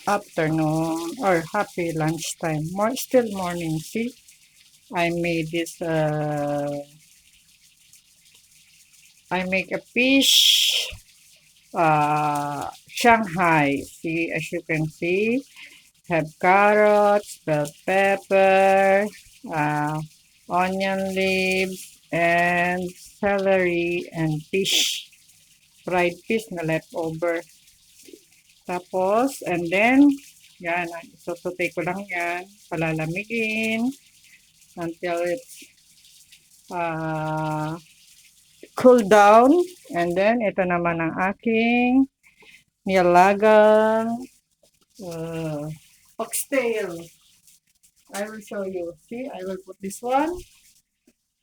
afternoon or happy lunchtime. Still morning. See, I made this. I make a fish. Shanghai. See, as you can see, have carrots, bell pepper, uh, onion leaves, and celery and fish. Fried fish na leftover. Tapos, and then, yan, isosote ko lang yan, palalamigin until it's cool down. And then, ito naman ang aking nilagang oxtail. I will show you. See, I will put this one.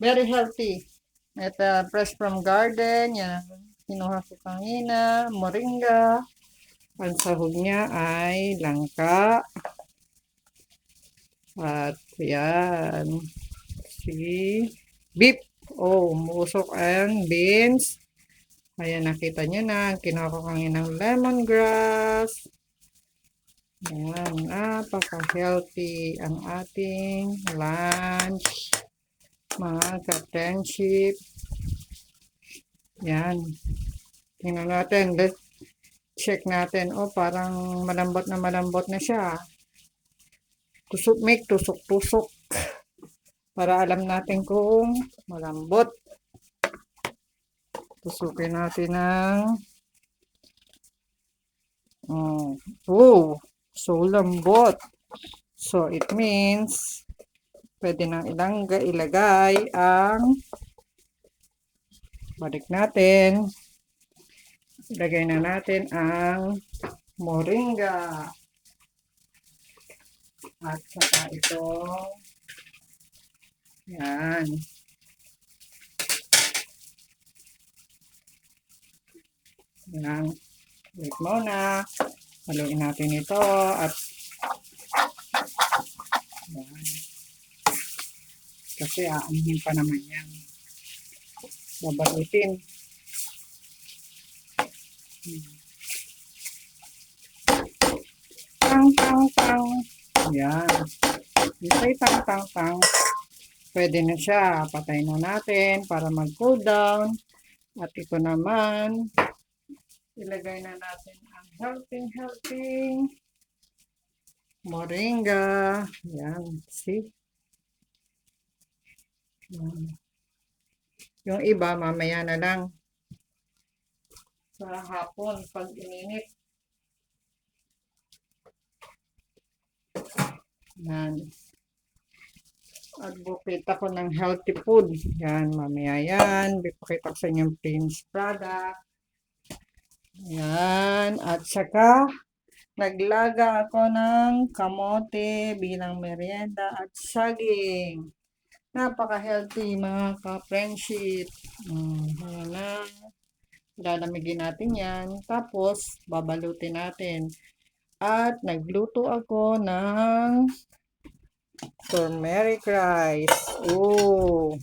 Very healthy. Ito, fresh from garden. Yan, kinuha ko kanina. Moringa. Ang sahog niya ay langka. At yan. See? Beef. Oh, musok and beans. Ayan, nakita nyo na. Kinuha ko kanina ng lemongrass. Ayan, napaka-healthy ang ating lunch. Mga ka-friendship. Yan. Tingnan natin. Let's check natin. Oh, parang malambot na siya. Tusok-tusok. Para alam natin kung malambot. Tusukin natin ng so lambot. So, it means pwede nang ilagay ang balik natin. Ilagay na natin ang moringa. At saka ito. Yan. Yan. Wait muna. Haluin natin ito. At yan. Kasi aanihin pa naman yan. Babalutin. Tang. Yan. Isay tang. Pwede na siya. Patay na natin para mag-cool down. At ito naman, ilagay na natin ang healthy moringa. Yan. See? Yan. Yung iba, mamaya na lang. Sa hapon, pag ininit. Yan. Advocate ako ng healthy food. Yan, mamaya yan. Bipakita ko sa inyo yung finished product. Yan. At saka, naglaga ako ng kamote bilang merienda at saging. Napaka-healthy mga ka-friendship. Ayan na. Lalamigin natin yan. Tapos, babalutin natin. At nagluto ako ng turmeric rice. Oh!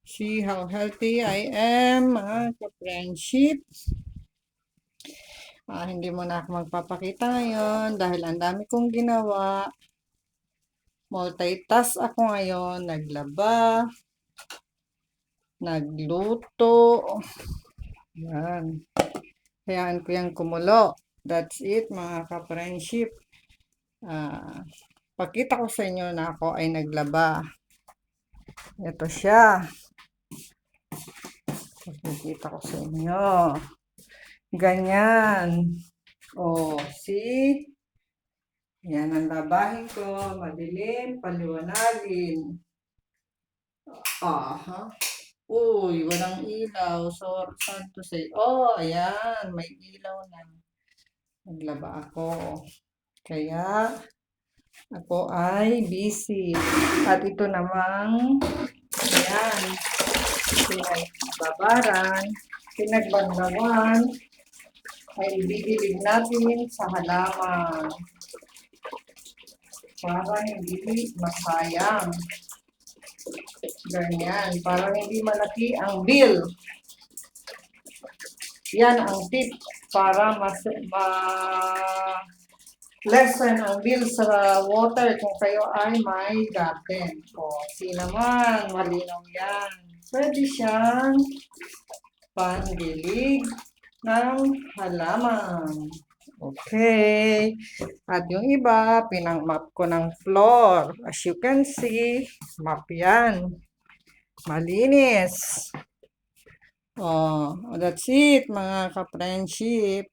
See how healthy I am, mga ka-friendship. Hindi mo na ako magpapakita ngayon dahil ang dami kong ginawa. Multitask ako ngayon. Naglaba. Nagluto. Yan. Hayaan ko yung kumulo. That's it, mga ka-friendship. Pakita ko sa inyo na ako ay naglaba. Ito siya. Pakikita ko sa inyo. Ganyan. Oh, see? Yan ang labahin ko. Madilim, paliwanagin. Uy, walang ilaw. So, saan to say? Oh, ayan. May ilaw na. Naglaba ako. Kaya, ako ay busy. At ito namang, ayan, pinagbandawan, ay ibibilig natin sa halaman. Para hindi masayang. Ganyan. Para hindi malaki ang bill. Yan ang tip para lessen ang bill sa water kung kayo ay may garden. O, see naman, malinaw yan. Pwede siyang pandilig ng halaman. Okay. At yung iba, pinang-map ko ng floor. As you can see, map yan. Malinis. Oh, that's it, mga ka-friendship.